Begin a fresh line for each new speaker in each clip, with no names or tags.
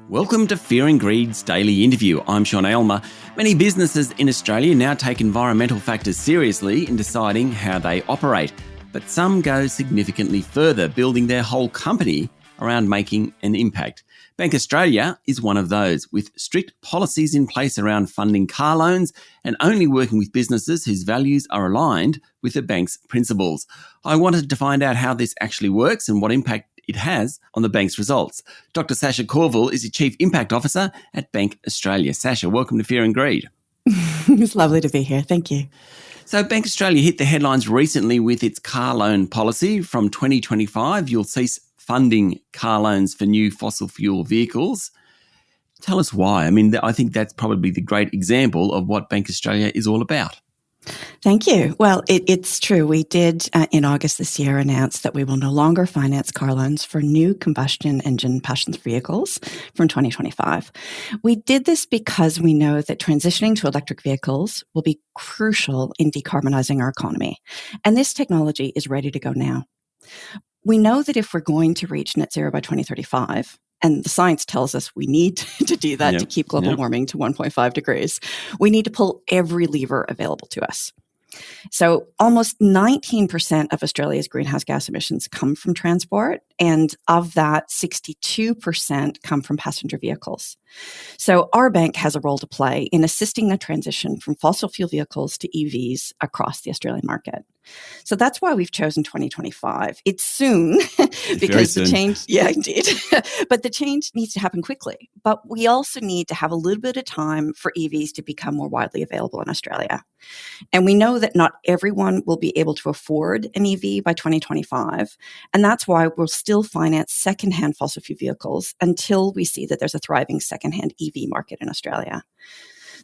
Welcome to Fear and Greed's Daily Interview. I'm Sean Aylmer. Many businesses in Australia now take environmental factors seriously in deciding how they operate, but some go significantly further, building their whole company around making an impact. Bank Australia is one of those, with strict policies in place around funding car loans and only working with businesses whose values are aligned with the bank's principles. I wanted to find out how this actually works and what impact it has on the bank's results. Dr. Sasha Courville is the Chief Impact Officer at Bank Australia. Sasha, welcome to Fear and Greed.
It's lovely to be here. Thank you.
So Bank Australia hit the headlines recently with its car loan policy. From 2025, you'll cease funding car loans for new fossil fuel vehicles. Tell us why. I mean, I think that's probably the great example of what Bank Australia is all about.
Thank you. Well, it's true. We did in August this year announce that we will no longer finance car loans for new combustion engine passenger vehicles from 2025. We did this because we know that transitioning to electric vehicles will be crucial in decarbonising our economy. And this technology is ready to go now. We know that if we're going to reach net zero by 2035, and the science tells us we need to do that to keep global warming to 1.5 degrees, we need to pull every lever available to us. So almost 19% of Australia's greenhouse gas emissions come from transport, and of that, 62% come from passenger vehicles. So our bank has a role to play in assisting the transition from fossil fuel vehicles to EVs across the Australian market. So that's why we've chosen 2025. It's soon because the change, indeed. But the change needs to happen quickly. But we also need to have a little bit of time for EVs to become more widely available in Australia. And we know that not everyone will be able to afford an EV by 2025. And that's why we'll still finance secondhand fossil fuel vehicles until we see that there's a thriving secondhand EV market in Australia.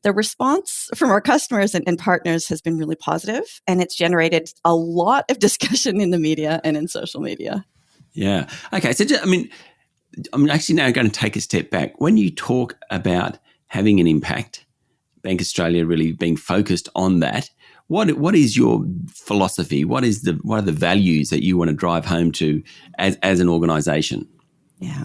The response from our customers and partners has been really positive, and it's generated a lot of discussion in the media and in social media.
Yeah. Okay. So, I'm actually now going to take a step back. When you talk about having an impact, Bank Australia really being focused on that, what is your philosophy? What are the values that you want to drive home to as an organisation?
Yeah.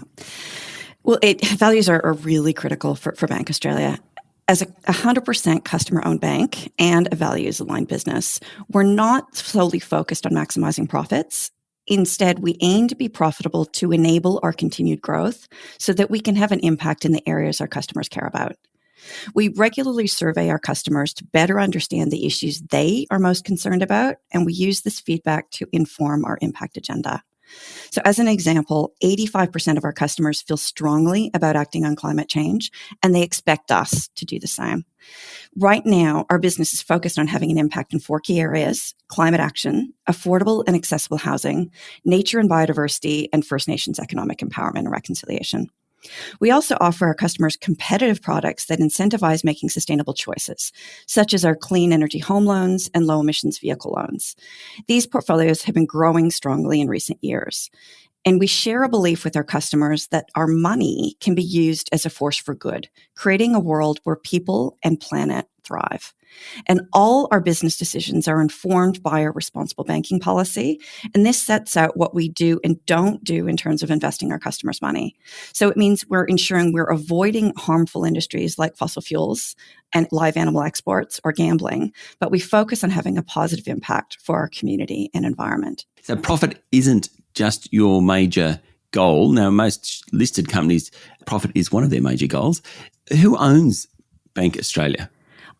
Well, values are really critical for Bank Australia. As a 100% customer-owned bank and a values-aligned business, we're not solely focused on maximizing profits. Instead, we aim to be profitable to enable our continued growth so that we can have an impact in the areas our customers care about. We regularly survey our customers to better understand the issues they are most concerned about, and we use this feedback to inform our impact agenda. So as an example, 85% of our customers feel strongly about acting on climate change, and they expect us to do the same. Right now, our business is focused on having an impact in 4 key areas: climate action, affordable and accessible housing, nature and biodiversity, and First Nations economic empowerment and reconciliation. We also offer our customers competitive products that incentivize making sustainable choices, such as our clean energy home loans and low emissions vehicle loans. These portfolios have been growing strongly in recent years. And we share a belief with our customers that our money can be used as a force for good, creating a world where people and planet thrive. And all our business decisions are informed by our responsible banking policy. And this sets out what we do and don't do in terms of investing our customers' money. So it means we're ensuring we're avoiding harmful industries like fossil fuels and live animal exports or gambling, but we focus on having a positive impact for our community and environment.
So profit isn't just your major goal. Now, most listed companies, profit is one of their major goals. Who owns Bank Australia?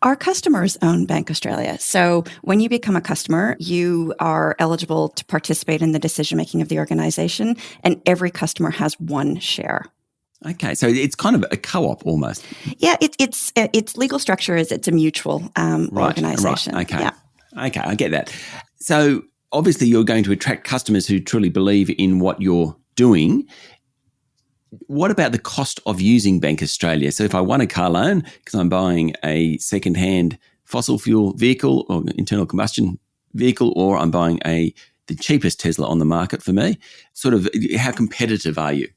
Our customers own Bank Australia. So when you become a customer, you are eligible to participate in the decision-making of the organization, and every customer has one share.
Okay, so it's kind of a co-op almost.
Yeah, its legal structure is it's a mutual organization.
Right, okay.
Yeah.
Okay, I get that. So obviously you're going to attract customers who truly believe in what you're doing. What about the cost of using Bank Australia? So if I want a car loan because I'm buying a second-hand fossil fuel vehicle or internal combustion vehicle, or I'm buying the cheapest Tesla on the market for me, sort of how competitive are you?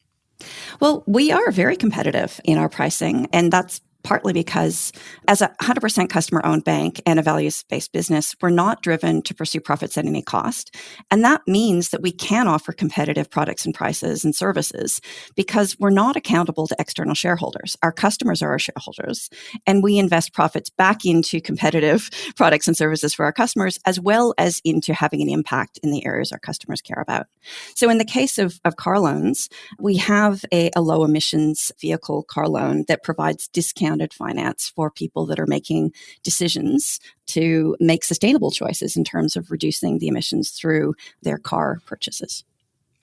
Well, we are very competitive in our pricing, and that's partly because as a 100% customer-owned bank and a values-based business, we're not driven to pursue profits at any cost. And that means that we can offer competitive products and prices and services because we're not accountable to external shareholders. Our customers are our shareholders, and we invest profits back into competitive products and services for our customers, as well as into having an impact in the areas our customers care about. So in the case of car loans, we have a low emissions vehicle car loan that provides discounted finance for people that are making decisions to make sustainable choices in terms of reducing the emissions through their car purchases.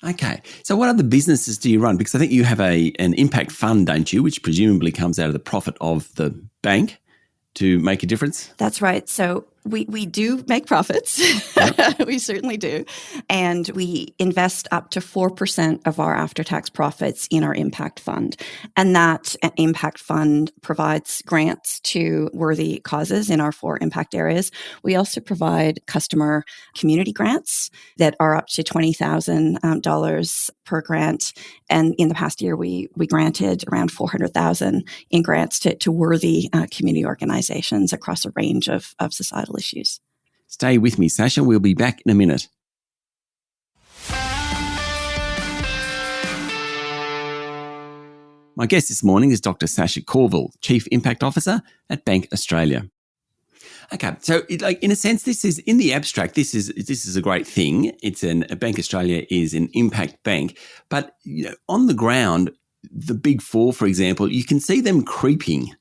Okay. So what other businesses do you run? Because I think you have an impact fund, don't you, which presumably comes out of the profit of the bank to make a difference?
That's right. So we do make profits. Yep. We certainly do. And we invest up to 4% of our after-tax profits in our impact fund. And that impact fund provides grants to worthy causes in our 4 impact areas. We also provide customer community grants that are up to $20,000 per grant. And in the past year, we granted around $400,000 in grants to worthy community organizations across a range of societal issues.
Stay with me, Sasha. We'll be back in a minute. My guest this morning is Dr. Sasha Courville, Chief Impact Officer at Bank Australia. Okay, so in a sense, this is in the abstract. This is a great thing. Bank Australia is an impact bank, but on the ground, the Big Four, for example, you can see them creeping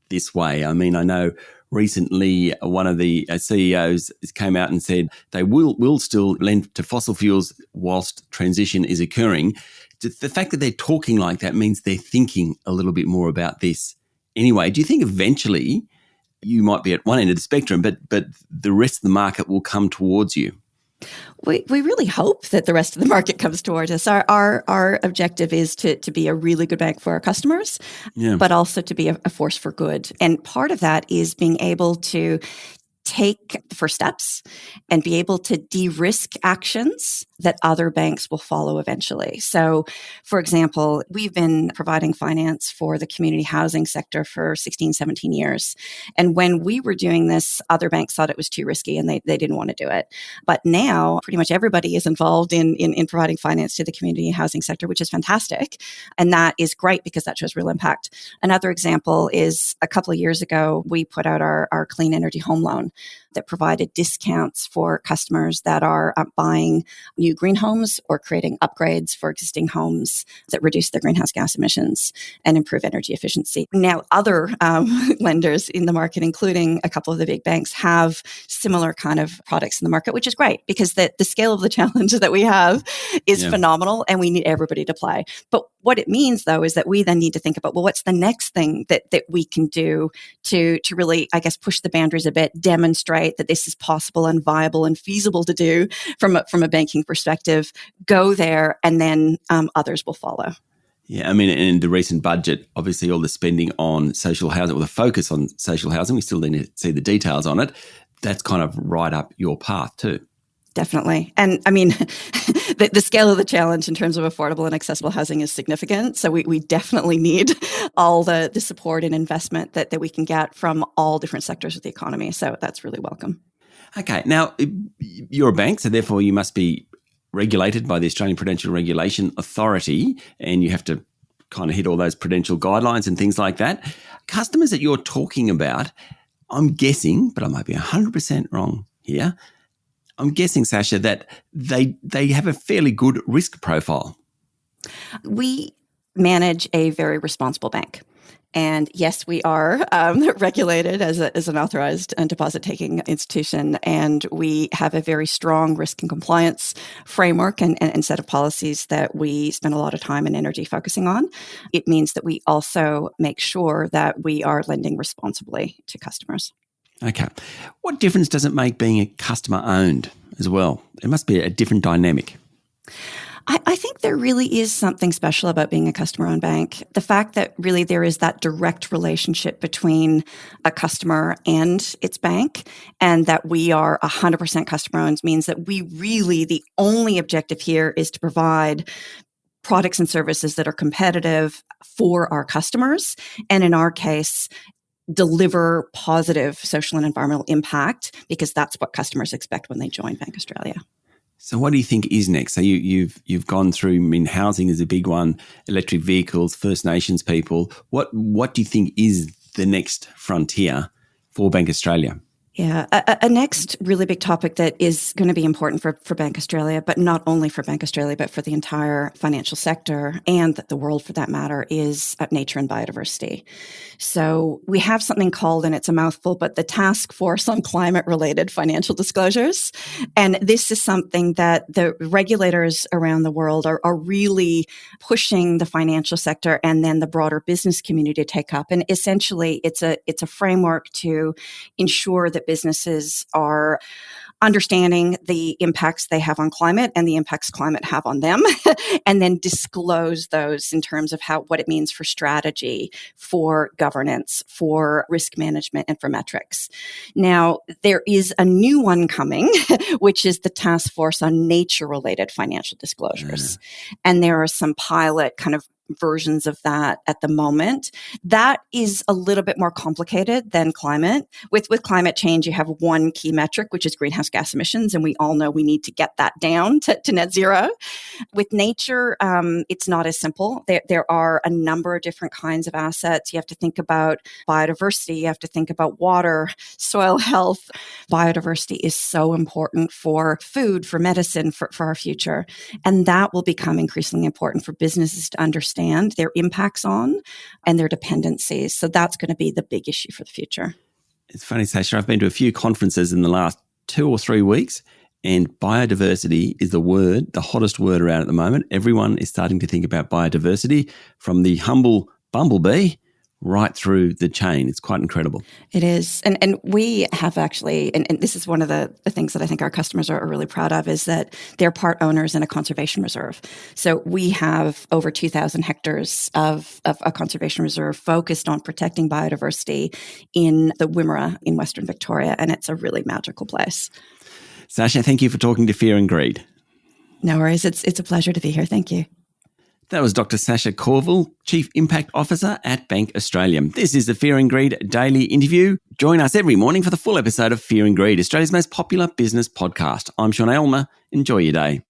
this way. I mean, I know recently one of the CEOs came out and said they will still lend to fossil fuels whilst transition is occurring. The fact that they're talking like that means they're thinking a little bit more about this. Anyway, do you think eventually you might be at one end of the spectrum, but the rest of the market will come towards you?
We really hope that the rest of the market comes towards us. Our objective is to be a really good bank for our customers, but also to be a force for good. And part of that is being able to take the first steps and be able to de-risk actions that other banks will follow eventually. So, for example, we've been providing finance for the community housing sector for 16, 17 years. And when we were doing this, other banks thought it was too risky and they didn't want to do it. But now pretty much everybody is involved in providing finance to the community housing sector, which is fantastic. And that is great because that shows real impact. Another example is a couple of years ago, we put out our clean energy home loan that provided discounts for customers that are buying new green homes or creating upgrades for existing homes that reduce their greenhouse gas emissions and improve energy efficiency. Now, other lenders in the market, including a couple of the big banks, have similar kind of products in the market, which is great because the scale of the challenge that we have is phenomenal and we need everybody to play. But what it means, though, is that we then need to think about, well, what's the next thing that we can do to really, I guess, push the boundaries a bit, demonstrate that this is possible and viable and feasible to do from a banking perspective, go there, and then others will follow.
Yeah, I mean, in the recent budget, obviously all the spending on social housing, or the focus on social housing, we still need to see the details on it. That's kind of right up your path too.
Definitely. And I mean, the scale of the challenge in terms of affordable and accessible housing is significant. So we definitely need all the support and investment that we can get from all different sectors of the economy. So that's really welcome.
Okay. Now, you're a bank, so therefore you must be regulated by the Australian Prudential Regulation Authority, and you have to kind of hit all those prudential guidelines and things like that. Customers that you're talking about, I'm guessing, but I might be 100% wrong here, I'm guessing, Sasha, that they have a fairly good risk profile.
We manage a very responsible bank. And yes, we are regulated as an authorized deposit-taking institution, and we have a very strong risk and compliance framework and set of policies that we spend a lot of time and energy focusing on. It means that we also make sure that we are lending responsibly to customers.
Okay. What difference does it make being a customer-owned as well? It must be a different dynamic.
I think there really is something special about being a customer-owned bank. The fact that really there is that direct relationship between a customer and its bank, and that we are 100% customer-owned means that we really, the only objective here is to provide products and services that are competitive for our customers, and in our case, deliver positive social and environmental impact, because that's what customers expect when they join Bank Australia.
So what do you think is next? So you've gone through, I mean, housing is a big one, electric vehicles, First Nations people. What do you think is the next frontier for Bank Australia?
Yeah, a next really big topic that is going to be important for Bank Australia, but not only for Bank Australia, but for the entire financial sector and the world for that matter, is nature and biodiversity. So we have something called, and it's a mouthful, but the Task Force on Climate-Related Financial Disclosures. And this is something that the regulators around the world are really pushing the financial sector and then the broader business community to take up. And essentially, it's a framework to ensure that businesses are understanding the impacts they have on climate and the impacts climate have on them, and then disclose those in terms of what it means for strategy, for governance, for risk management, and for metrics. Now, there is a new one coming, which is the Task Force on Nature-Related Financial Disclosures. And there are some pilot kind of versions of that at the moment. That is a little bit more complicated than climate. With climate change, you have one key metric, which is greenhouse gas emissions, and we all know we need to get that down to net zero. With nature, it's not as simple. There are a number of different kinds of assets. You have to think about biodiversity. You have to think about water, soil health. Biodiversity is so important for food, for medicine, for our future. And that will become increasingly important for businesses to understand their impacts on and their dependencies. So that's going to be the big issue for the future.
It's funny, Sasha, I've been to a few conferences in the last 2 or 3 weeks, and biodiversity is the hottest word around at the moment. Everyone is starting to think about biodiversity, from the humble bumblebee right through the chain. It's quite incredible.
It is. And we have actually, and this is one of the things that I think our customers are really proud of, is that they're part owners in a conservation reserve. So we have over 2,000 hectares of a conservation reserve focused on protecting biodiversity in the Wimmera in Western Victoria. And it's a really magical place.
Sasha, thank you for talking to Fear and Greed.
No worries. It's a pleasure to be here. Thank you.
That was Dr. Sasha Courville, Chief Impact Officer at Bank Australia. This is the Fear and Greed Daily Interview. Join us every morning for the full episode of Fear and Greed, Australia's most popular business podcast. I'm Sean Aylmer. Enjoy your day.